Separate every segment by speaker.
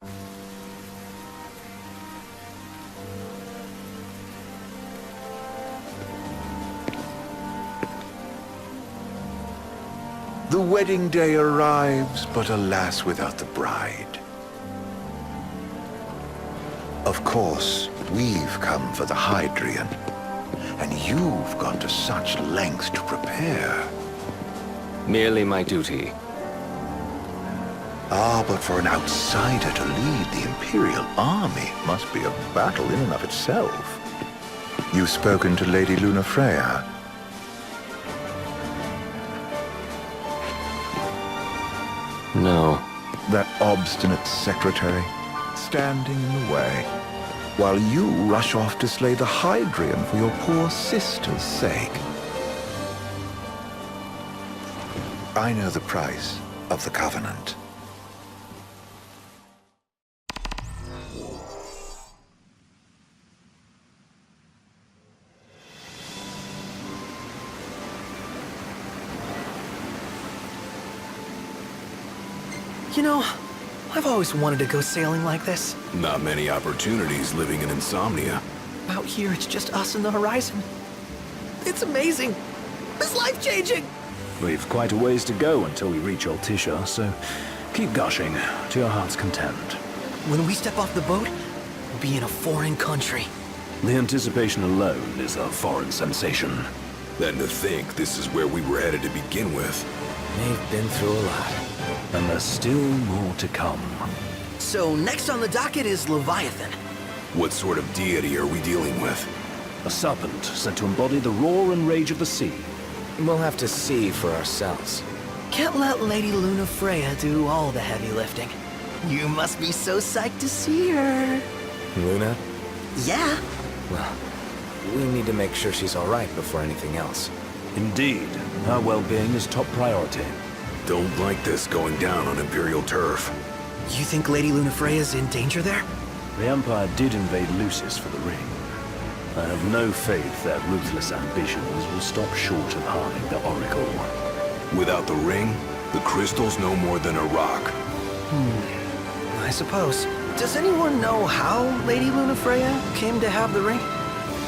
Speaker 1: The wedding day arrives, but alas, without the bride. Of course, we've come for the Hydrian, and you've gone to such lengths to prepare.
Speaker 2: Merely my duty.
Speaker 1: Ah, but for an outsider to lead the Imperial army must be a battle in and of itself. You've spoken to Lady Lunafreya.
Speaker 2: No.
Speaker 1: That obstinate secretary, standing in the way, while you rush off to slay the Hydrian for your poor sister's sake. I know the price of the Covenant.
Speaker 3: You know, I've always wanted to go sailing like this.
Speaker 4: Not many opportunities living in Insomnia.
Speaker 3: Out here, it's just us and the horizon. It's amazing. It's life-changing.
Speaker 5: We've quite a ways to go until we reach Altisha, so keep gushing to your heart's content.
Speaker 3: When we step off the boat, we'll be in a foreign country.
Speaker 5: The anticipation alone is a foreign sensation.
Speaker 4: Then to think this is where we were headed to begin with.
Speaker 3: They've been through a lot.
Speaker 5: And there's still more to come.
Speaker 3: So next on the docket is Leviathan.
Speaker 4: What sort of deity are we dealing with?
Speaker 5: A serpent said to embody the roar and rage of the sea.
Speaker 3: We'll have to see for ourselves. Can't let Lady Lunafreya do all the heavy lifting. You must be so psyched to see her.
Speaker 6: Luna?
Speaker 3: Yeah.
Speaker 6: Well, we need to make sure she's all right before anything else.
Speaker 5: Indeed, her well-being is top priority.
Speaker 4: Don't like this going down on Imperial turf.
Speaker 3: You think Lady Lunafreya's in danger there?
Speaker 5: The Empire did invade Lucis for the ring. I have no faith their ruthless ambitions will stop short of harming the Oracle.
Speaker 4: Without the ring, the crystal's no more than a rock.
Speaker 3: I suppose. Does anyone know how Lady Lunafreya came to have the ring?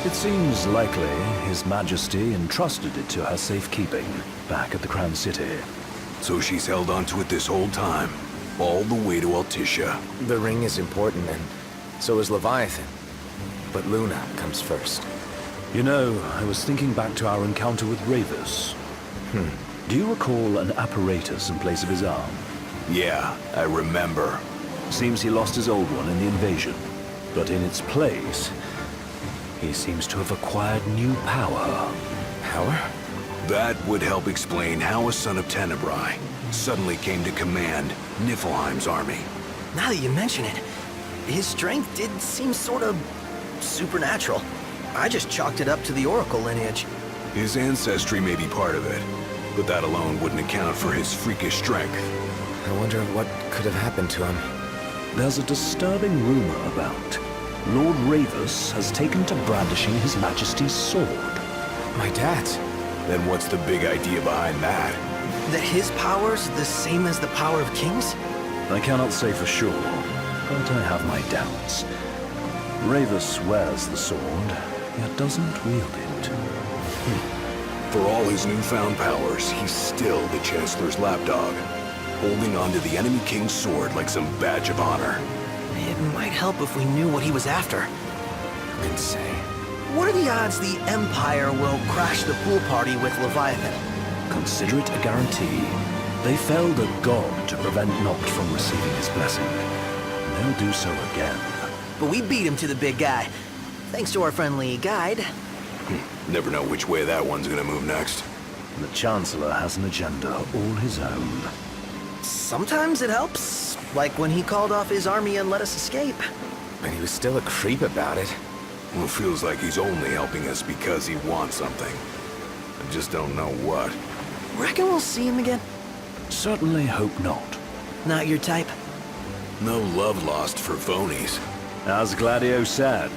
Speaker 5: It seems likely His Majesty entrusted it to her safekeeping back at the Crown City.
Speaker 4: So she's held onto it this whole time, all the way to Altisha.
Speaker 6: The ring is important, and so is Leviathan. But Luna comes first.
Speaker 5: You know, I was thinking back to our encounter with Ravus. Do you recall an apparatus in place of his arm?
Speaker 4: Yeah, I remember.
Speaker 5: Seems he lost his old one in the invasion. But in its place, he seems to have acquired new power.
Speaker 6: Power?
Speaker 4: That would help explain how a son of Tenebrae suddenly came to command Niflheim's army.
Speaker 3: Now that you mention it, his strength did seem sort of supernatural. I just chalked it up to the Oracle lineage.
Speaker 4: His ancestry may be part of it, but that alone wouldn't account for his freakish strength.
Speaker 6: I wonder what could have happened to him.
Speaker 5: There's a disturbing rumor about Lord Ravus has taken to brandishing His Majesty's sword.
Speaker 6: My dad's.
Speaker 4: Then what's the big idea behind that?
Speaker 3: That his power's the same as the power of kings?
Speaker 5: I cannot say for sure, but I have my doubts. Ravus wears the sword, yet doesn't wield it.
Speaker 4: For all his newfound powers, he's still the Chancellor's lapdog, holding on to the enemy king's sword like some badge of honor.
Speaker 3: It might help if we knew what he was after.
Speaker 6: Who can say?
Speaker 3: What are the odds the Empire will crash the pool party with Leviathan?
Speaker 5: Consider it a guarantee. They felled a god to prevent Noct from receiving his blessing. And they'll do so again.
Speaker 3: But we beat him to the big guy, thanks to our friendly guide.
Speaker 4: Never know which way that one's gonna move next.
Speaker 5: The Chancellor has an agenda all his own.
Speaker 3: Sometimes it helps, like when he called off his army and let us escape.
Speaker 6: But he was still a creep about it.
Speaker 4: Well, it feels like he's only helping us because he wants something. I just don't know what.
Speaker 3: Reckon we'll see him again?
Speaker 5: Certainly hope not.
Speaker 3: Not your type?
Speaker 4: No love lost for phonies.
Speaker 5: As Gladio said,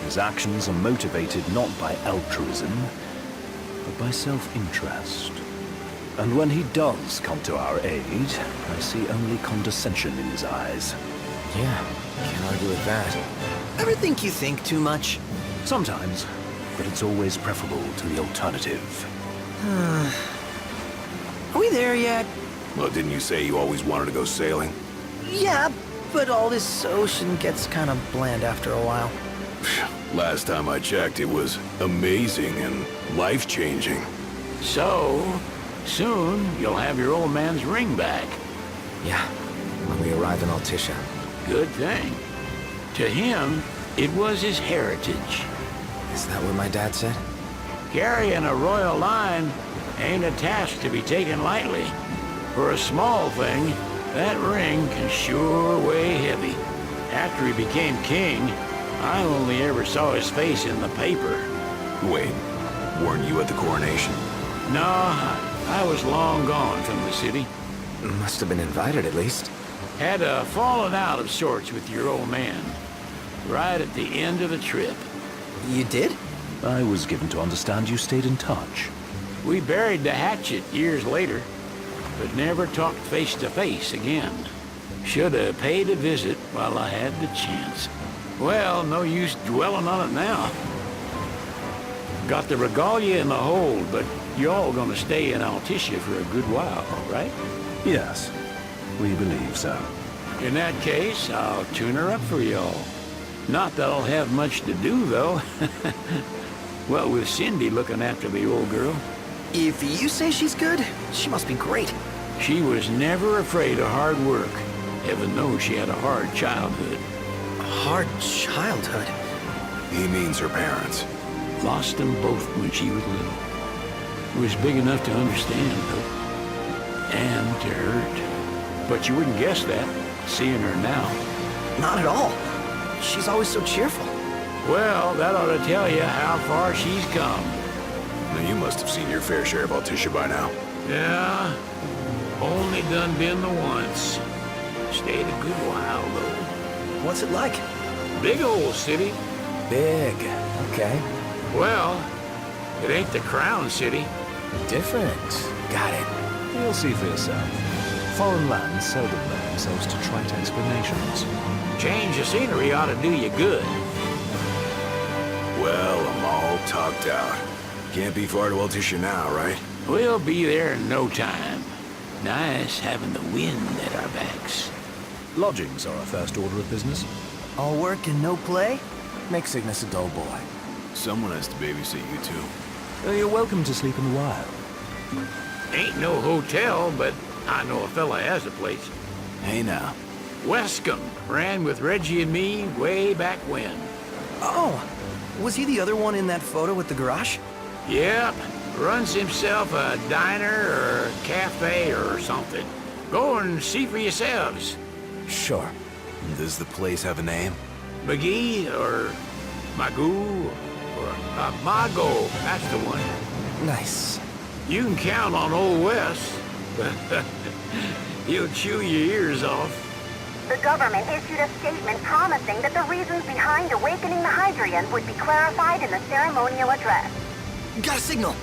Speaker 5: his actions are motivated not by altruism, but by self-interest. And when he does come to our aid, I see only condescension in his eyes.
Speaker 6: Yeah, can't argue with that.
Speaker 3: Ever think you think too much?
Speaker 5: Sometimes, but it's always preferable to the alternative.
Speaker 3: Are we there yet?
Speaker 4: Well, didn't you say you always wanted to go sailing?
Speaker 3: Yeah, but all this ocean gets kind of bland after a while.
Speaker 4: Last time I checked, it was amazing and life-changing.
Speaker 7: So, soon you'll have your old man's ring back.
Speaker 6: Yeah, when we arrive in Altissia.
Speaker 7: Good thing. To him, it was his heritage.
Speaker 6: Is that what my dad said?
Speaker 7: Carrying a royal line ain't a task to be taken lightly. For a small thing, that ring can sure weigh heavy. After he became king, I only ever saw his face in the paper.
Speaker 4: Wait, weren't you at the coronation?
Speaker 7: No, I was long gone from the city.
Speaker 6: Must have been invited at least.
Speaker 7: Had a falling out of sorts with your old man. Right at the end of the trip.
Speaker 3: You did?
Speaker 5: I was given to understand you stayed in touch.
Speaker 7: We buried the hatchet years later, but never talked face to face again. Should have paid a visit while I had the chance. Well, no use dwelling on it now. Got the regalia in the hold, but y'all gonna stay in Altissia for a good while, right?
Speaker 5: Yes, we believe so.
Speaker 7: In that case, I'll tune her up for y'all. Not that I'll have much to do, though. Well, with Cindy looking after the old girl.
Speaker 3: If you say she's good, she must be great.
Speaker 7: She was never afraid of hard work. Heaven knows she had a hard childhood.
Speaker 3: A hard childhood.
Speaker 4: He means her parents.
Speaker 7: Lost them both when she was little. Was big enough to understand, though. And to hurt. But you wouldn't guess that, seeing her now.
Speaker 3: Not at all. She's always so cheerful.
Speaker 7: Well, that ought to tell you how far she's come.
Speaker 4: Now, you must have seen your fair share of Altissia by now.
Speaker 7: Yeah, only done been the once. Stayed a good while, though.
Speaker 3: What's it like?
Speaker 7: Big old city.
Speaker 6: Big. Okay.
Speaker 7: Well, it ain't the crown city.
Speaker 6: Different. Got it.
Speaker 5: You'll see for yourself. Foreign lands seldom lend themselves to trite explanations.
Speaker 7: Change of scenery ought to do you good.
Speaker 4: Well, I'm all talked out. Can't be far to Altissia now, right?
Speaker 7: We'll be there in no time. Nice having the wind at our backs.
Speaker 5: Lodgings are our first order of business.
Speaker 3: All work and no play?
Speaker 6: Make Cygnus a dull boy.
Speaker 4: Someone has to babysit you, too.
Speaker 5: You're welcome to sleep in the wild.
Speaker 7: Ain't no hotel, but I know a fella has a place.
Speaker 4: Hey, now.
Speaker 7: Wescombe ran with Reggie and me way back when.
Speaker 3: Oh, was he the other one in that photo with the garage?
Speaker 7: Yep, runs himself a diner or cafe or something. Go and see for yourselves.
Speaker 6: Sure.
Speaker 4: Does the place have a name?
Speaker 7: McGee or Magoo or Mago, that's the one.
Speaker 6: Nice.
Speaker 7: You can count on Old Wes. He'll chew your ears off.
Speaker 8: The government issued a statement promising that the reasons behind awakening the Hydrian would be clarified in the ceremonial address.
Speaker 3: Got a signal.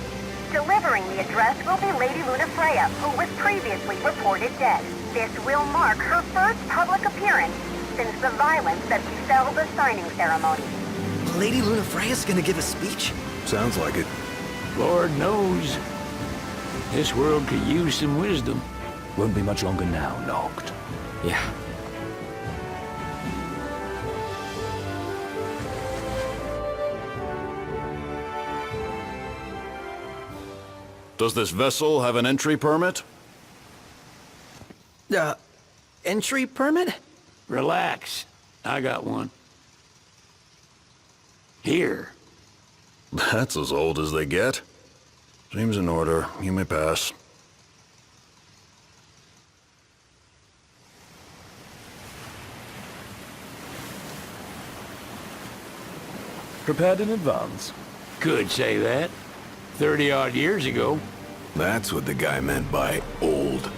Speaker 8: Delivering the address will be Lady Luna Freya, who was previously reported dead. This will mark her first public appearance since the violence that befell the signing ceremony.
Speaker 3: Lady Luna Freya's gonna give a speech?
Speaker 4: Sounds like it.
Speaker 7: Lord knows. This world could use some wisdom.
Speaker 5: Won't be much longer now, Noct.
Speaker 6: Yeah.
Speaker 9: Does this vessel have an entry permit?
Speaker 3: Entry permit?
Speaker 7: Relax. I got one. Here.
Speaker 9: That's as old as they get. Seems in order. You may pass.
Speaker 5: Prepared in advance.
Speaker 7: Could say that. 30-odd years ago.
Speaker 4: That's what the guy meant by old.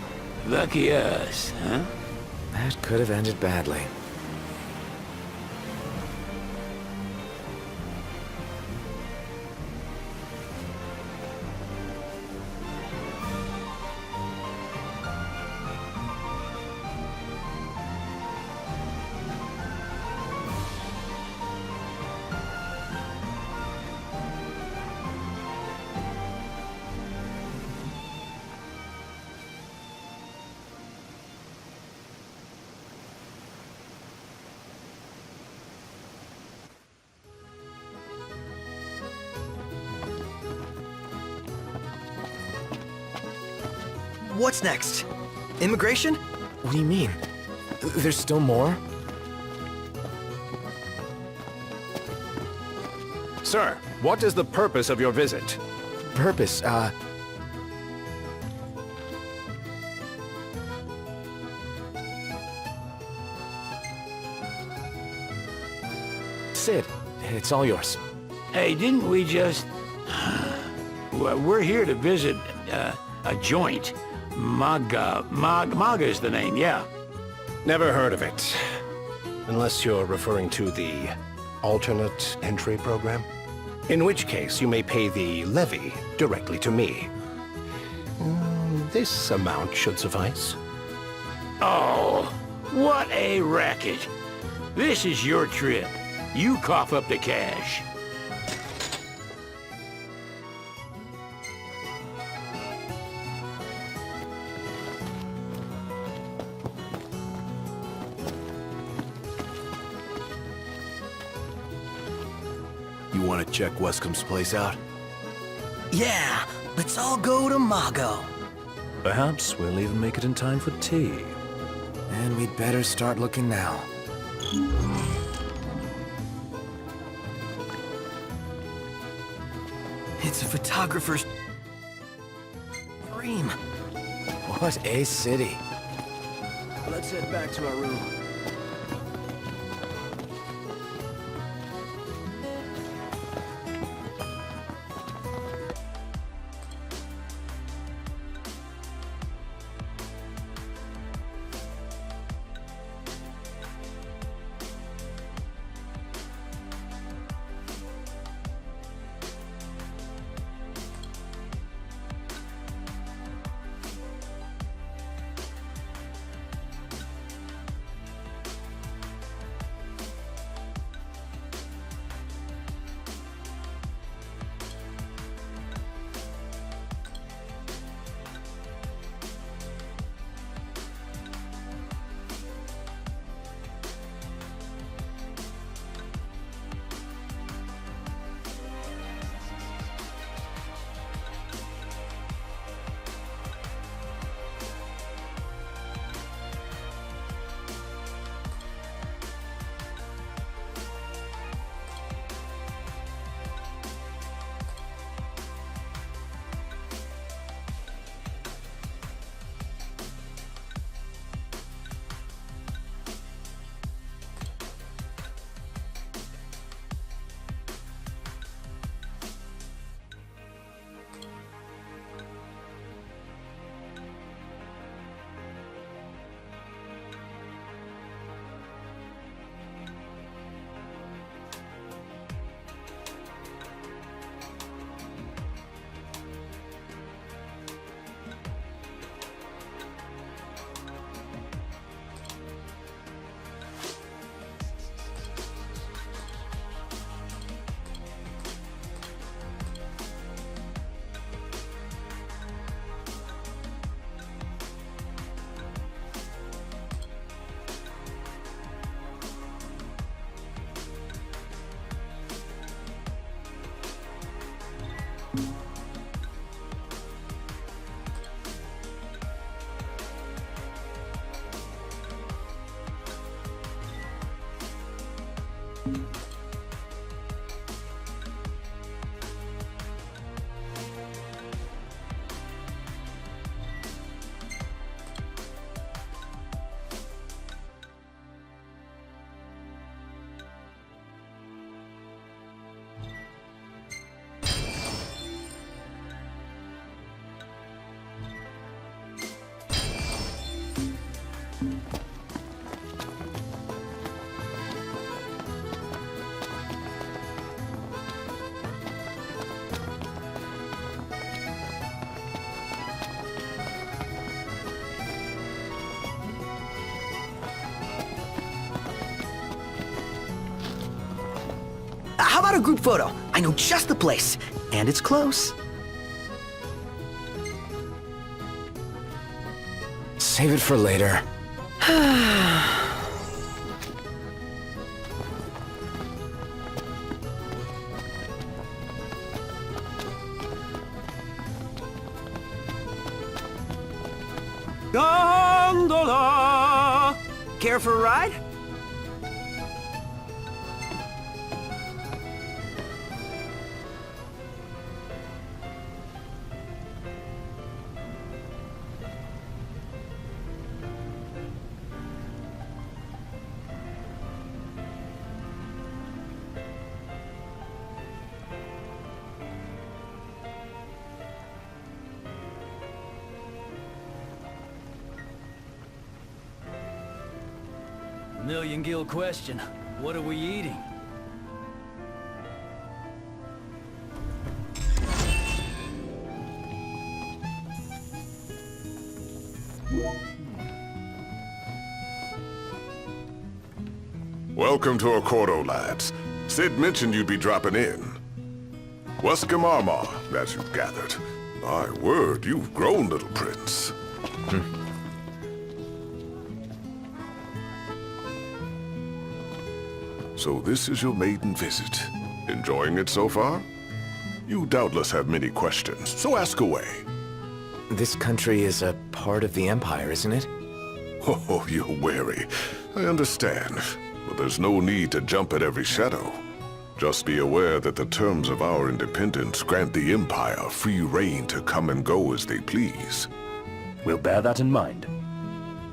Speaker 7: Lucky us, huh?
Speaker 6: That could have ended badly.
Speaker 3: What's next? Immigration?
Speaker 6: What do you mean? There's still more?
Speaker 10: Sir, what is the purpose of your visit?
Speaker 6: Purpose, Sid, it's all yours.
Speaker 7: Hey, didn't we just... Well, we're here to visit a joint. Maga's the name, yeah.
Speaker 10: Never heard of it. Unless you're referring to the alternate entry program. In which case, you may pay the levy directly to me. This amount should suffice.
Speaker 7: Oh, what a racket. This is your trip. You cough up the cash.
Speaker 4: You want to check Westcomb's place out?
Speaker 3: Yeah, let's all go to Mago.
Speaker 5: Perhaps we'll even make it in time for tea.
Speaker 6: And we'd better start looking now.
Speaker 3: It's a photographer's dream.
Speaker 6: What a city.
Speaker 3: Let's head back to our room. How about a group photo? I know just the place, and it's close.
Speaker 6: Save it for later.
Speaker 3: Gondola! Care for a ride?
Speaker 11: Million-gill question. What are we eating?
Speaker 9: Welcome to Accordo, lads. Sid mentioned you'd be dropping in. Wescamarma, as you've gathered. My word, you've grown, little prince. So this is your maiden visit. Enjoying it so far? You doubtless have many questions, so ask away.
Speaker 6: This country is a part of the Empire, isn't it?
Speaker 9: Oh, you're wary. I understand. But there's no need to jump at every shadow. Just be aware that the terms of our independence grant the Empire free reign to come and go as they please.
Speaker 5: We'll bear that in mind.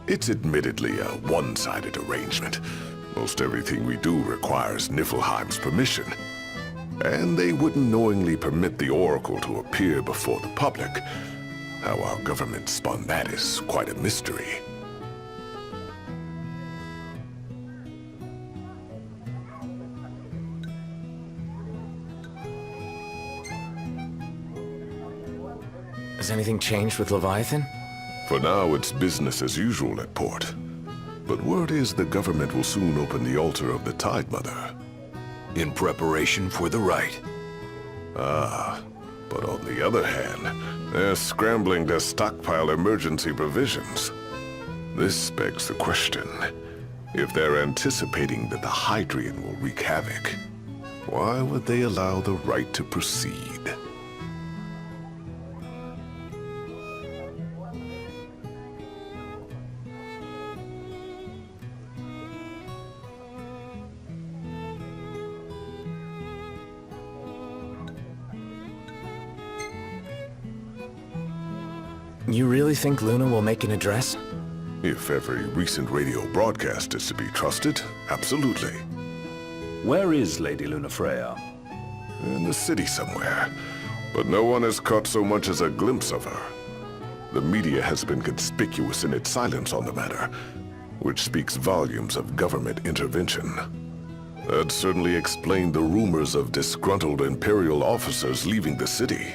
Speaker 9: It's admittedly a one-sided arrangement. Most everything we do requires Niflheim's permission. And they wouldn't knowingly permit the Oracle to appear before the public. How our government spun that is quite a mystery.
Speaker 6: Has anything changed with Leviathan?
Speaker 9: For now, it's business as usual at port. But word is the government will soon open the altar of the Tide Mother.
Speaker 4: In preparation for the rite.
Speaker 9: Ah, but on the other hand, they're scrambling to stockpile emergency provisions. This begs the question, if they're anticipating that the Hydrian will wreak havoc, why would they allow the rite to proceed?
Speaker 6: You really think Luna will make an address?
Speaker 9: If every recent radio broadcast is to be trusted, absolutely.
Speaker 5: Where is Lady Lunafreya?
Speaker 9: In the city somewhere, but no one has caught so much as a glimpse of her. The media has been conspicuous in its silence on the matter, which speaks volumes of government intervention. That certainly explained the rumors of disgruntled Imperial officers leaving the city.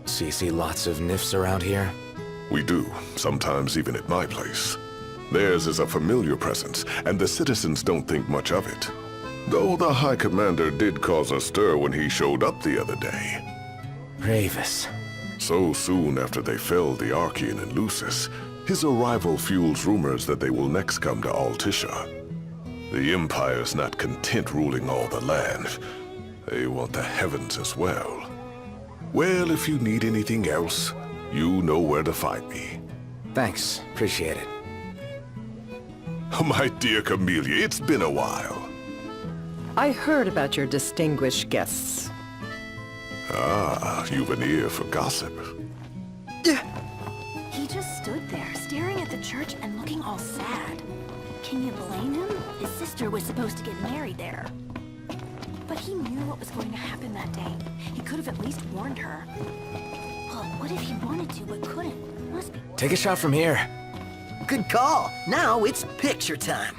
Speaker 6: So you see lots of Nifs around here?
Speaker 9: We do, sometimes even at my place. Theirs is a familiar presence, and the citizens don't think much of it. Though the High Commander did cause a stir when he showed up the other day.
Speaker 6: Ravis.
Speaker 9: So soon after they felled the Archean and Lucis, his arrival fuels rumors that they will next come to Altisha. The Empire's not content ruling all the land. They want the heavens as well. Well, if you need anything else, you know where to find me.
Speaker 6: Thanks. Appreciate it.
Speaker 9: My dear Camellia, it's been a while.
Speaker 12: I heard about your distinguished guests.
Speaker 9: Ah, you've an ear for gossip.
Speaker 8: He just stood there, staring at the church and looking all sad. Can you blame him? His sister was supposed to get married there. But he knew what was going to happen that day. He could have at least warned her. Well, what if he wanted to but couldn't? Must be...
Speaker 6: Take a shot from here.
Speaker 3: Good call. Now it's picture time.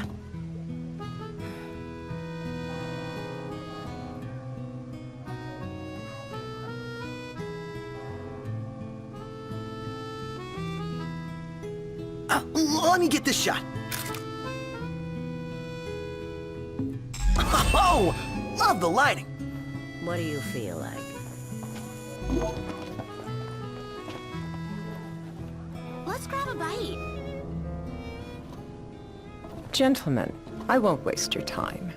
Speaker 3: Let me get this shot. Oh, love the lighting.
Speaker 13: What do you feel like?
Speaker 8: Let's grab a bite.
Speaker 12: Gentlemen, I won't waste your time.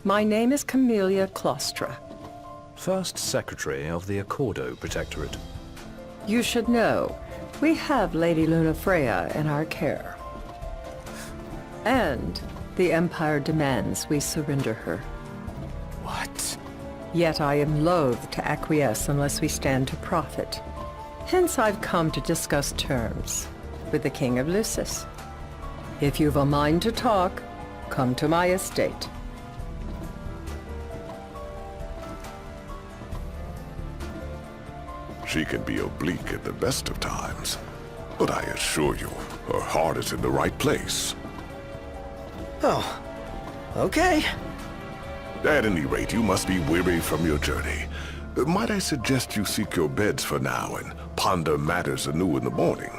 Speaker 12: My name is Camellia Claustra.
Speaker 5: First Secretary of the Accordo Protectorate.
Speaker 12: You should know, we have Lady Luna Freya in our care. And the Empire demands we surrender her.
Speaker 6: What?
Speaker 12: Yet I am loath to acquiesce unless we stand to profit. Hence I've come to discuss terms with the King of Lucis. If you've a mind to talk, come to my estate.
Speaker 9: She can be oblique at the best of times, but I assure you, her heart is in the right place.
Speaker 3: Oh, okay.
Speaker 9: At any rate, you must be weary from your journey. Might I suggest you seek your beds for now and ponder matters anew in the morning?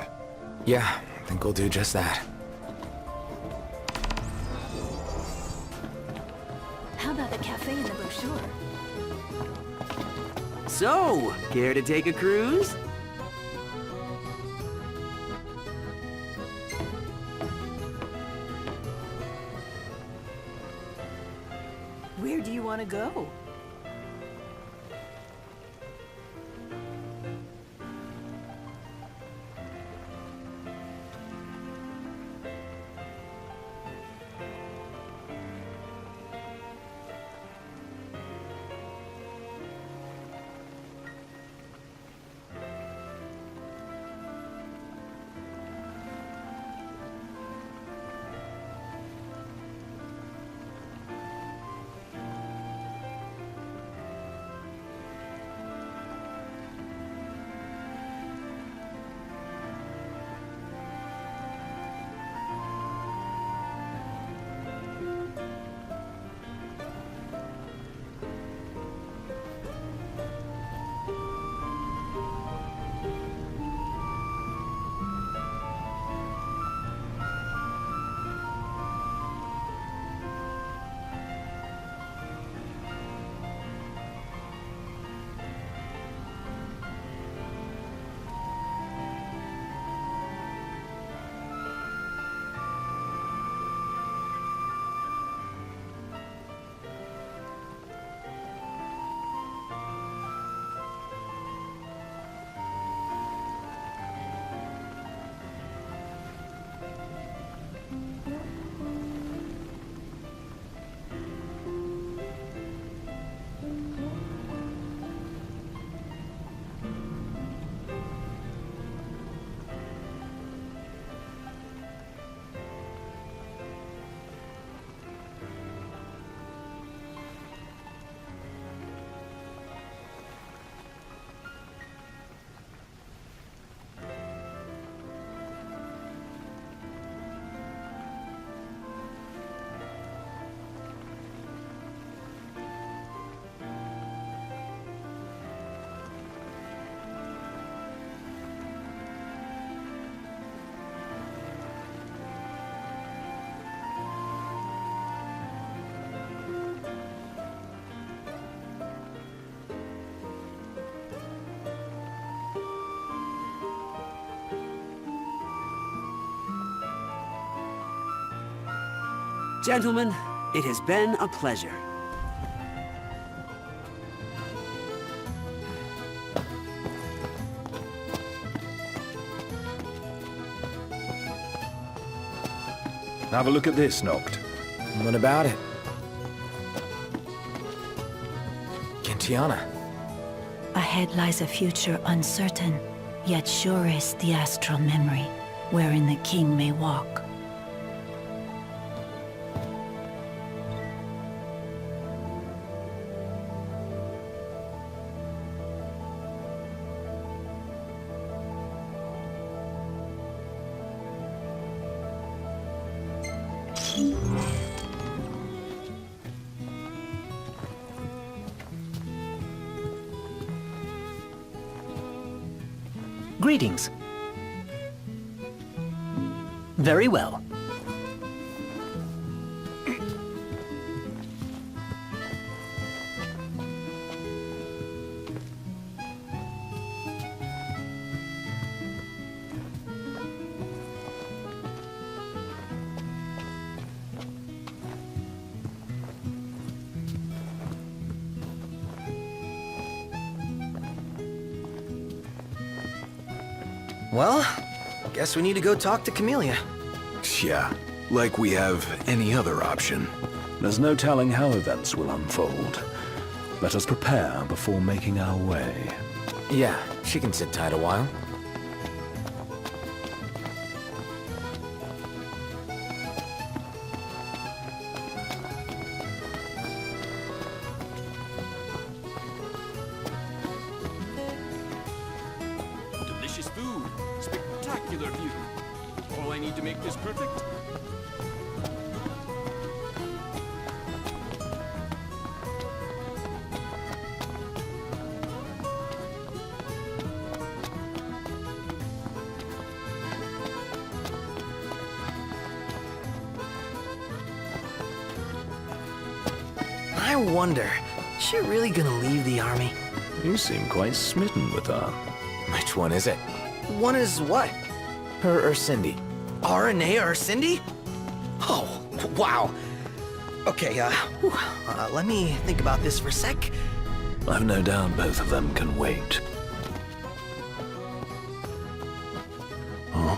Speaker 6: Yeah, I think we'll do just that.
Speaker 8: How about the cafe in the brochure?
Speaker 14: So, care to take a cruise?
Speaker 13: Where do you want to go?
Speaker 14: Gentlemen, it has been a pleasure.
Speaker 5: Have a look at this, Noct.
Speaker 6: What about it? Gentiana.
Speaker 15: Ahead lies a future uncertain, yet sure is the astral memory, wherein the king may walk.
Speaker 16: Greetings. Very well.
Speaker 3: Well, guess we need to go talk to Camellia.
Speaker 4: Yeah, like we have any other option.
Speaker 5: There's no telling how events will unfold. Let us prepare before making our way.
Speaker 6: Yeah, she can sit tight a while.
Speaker 17: Delicious food, spectacular view. All I need to make this perfect.
Speaker 3: I wonder, is she really gonna leave the army?
Speaker 5: You seem quite smitten with her.
Speaker 6: Which one is it?
Speaker 3: One is what?
Speaker 6: Her or Cindy?
Speaker 3: RNA or Cindy? Oh, wow. Okay, let me think about this for a sec.
Speaker 5: I've no doubt both of them can wait. Huh?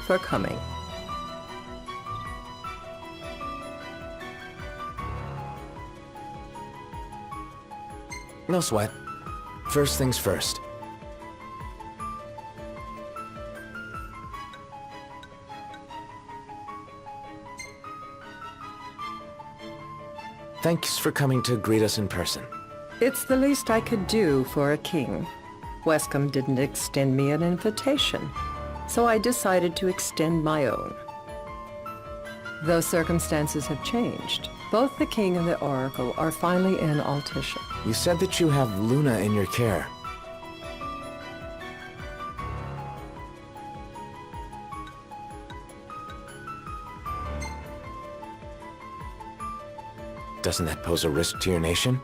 Speaker 12: For coming.
Speaker 6: No sweat. First things first. Thanks for coming to greet us in person.
Speaker 12: It's the least I could do for a king. Wescombe didn't extend me an invitation, so I decided to extend my own. Though circumstances have changed, both the king and the oracle are finally in Altisha.
Speaker 6: You said that you have Luna in your care. Doesn't that pose a risk to your nation?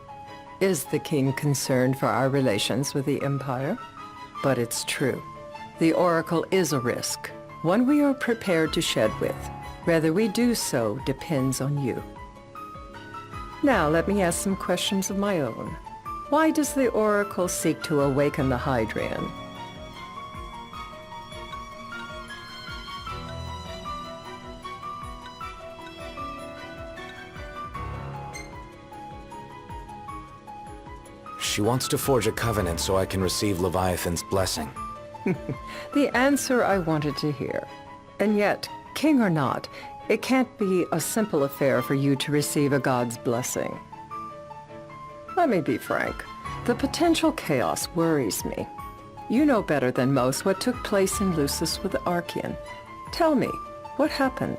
Speaker 12: Is the king concerned for our relations with the Empire? But it's true. The oracle is a risk, one we are prepared to shed with. Whether we do so depends on you. Now let me ask some questions of my own. Why does the oracle seek to awaken the Hydrian?
Speaker 6: She wants to forge a covenant so I can receive Leviathan's blessing.
Speaker 12: The answer I wanted to hear. And yet, king or not, it can't be a simple affair for you to receive a god's blessing. Let me be frank. The potential chaos worries me. You know better than most what took place in Lucis with the Archean. Tell me, what happened?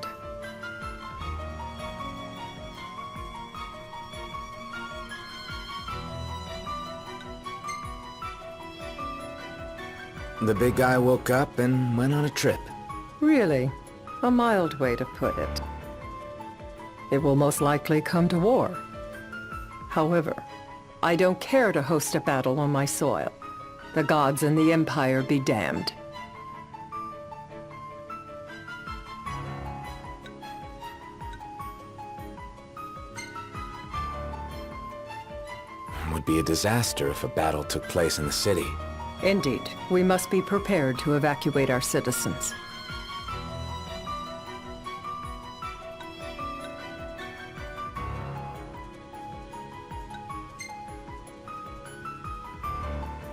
Speaker 6: The big guy woke up and went on a trip.
Speaker 12: Really? A mild way to put it. It will most likely come to war. However, I don't care to host a battle on my soil. The gods and the Empire be damned.
Speaker 6: It would be a disaster if a battle took place in the city.
Speaker 12: Indeed, we must be prepared to evacuate our citizens.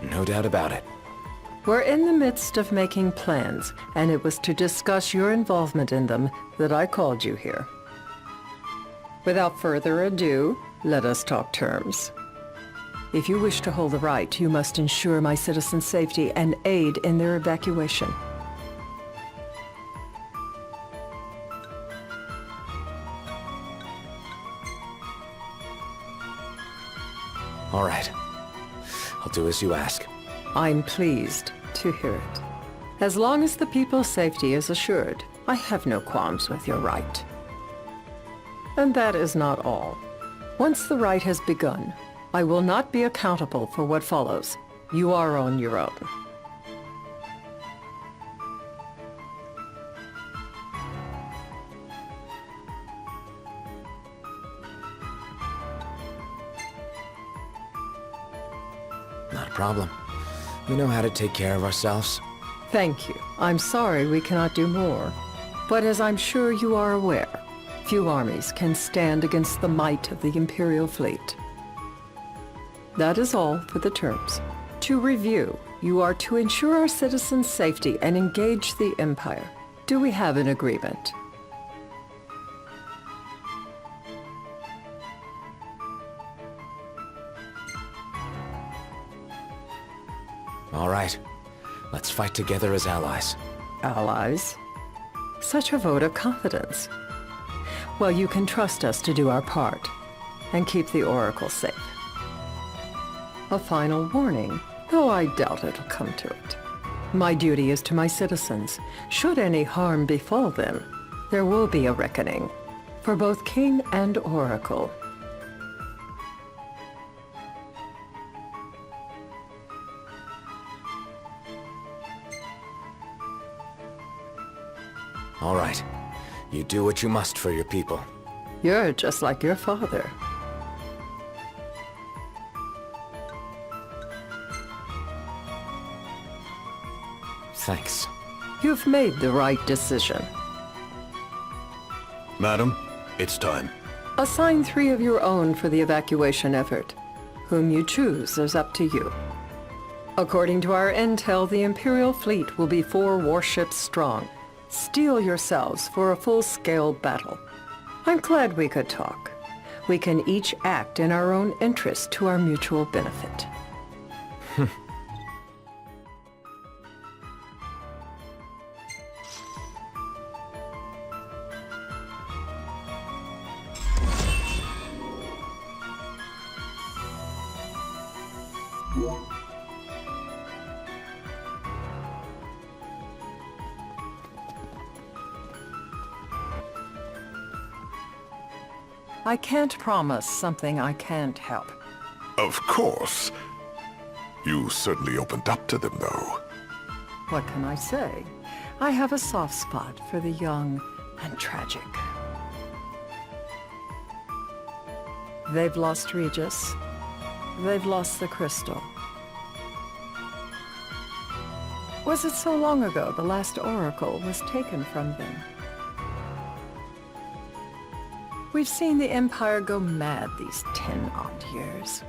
Speaker 6: No doubt about it.
Speaker 12: We're in the midst of making plans, and it was to discuss your involvement in them that I called you here. Without further ado, let us talk terms. If you wish to hold the right, you must ensure my citizens' safety and aid in their evacuation.
Speaker 6: All right. I'll do as you ask.
Speaker 12: I'm pleased to hear it. As long as the people's safety is assured, I have no qualms with your right. And that is not all. Once the rite has begun, I will not be accountable for what follows. You are on your own.
Speaker 6: Not a problem. We know how to take care of ourselves.
Speaker 12: Thank you. I'm sorry we cannot do more. But as I'm sure you are aware, few armies can stand against the might of the Imperial fleet. That is all for the terms. To review, you are to ensure our citizens' safety and engage the Empire. Do we have an agreement?
Speaker 6: All right. Let's fight together as allies.
Speaker 12: Allies? Such a vote of confidence. Well, you can trust us to do our part and keep the Oracle safe. A final warning, though I doubt it'll come to it. My duty is to my citizens. Should any harm befall them, there will be a reckoning for both King and Oracle.
Speaker 6: All right. You do what you must for your people.
Speaker 12: You're just like your father.
Speaker 6: Thanks.
Speaker 12: You've made the right decision.
Speaker 4: Madam, it's time.
Speaker 12: Assign 3 of your own for the evacuation effort. Whom you choose is up to you. According to our intel, the Imperial fleet will be 4 warships strong. Steel yourselves for a full-scale battle. I'm glad we could talk. We can each act in our own interest to our mutual benefit. I can't promise something I can't help.
Speaker 9: Of course. You certainly opened up to them, though.
Speaker 12: What can I say? I have a soft spot for the young and tragic. They've lost Regis. They've lost the crystal. Was it so long ago the last oracle was taken from them? We've seen the Empire go mad these 10-odd years.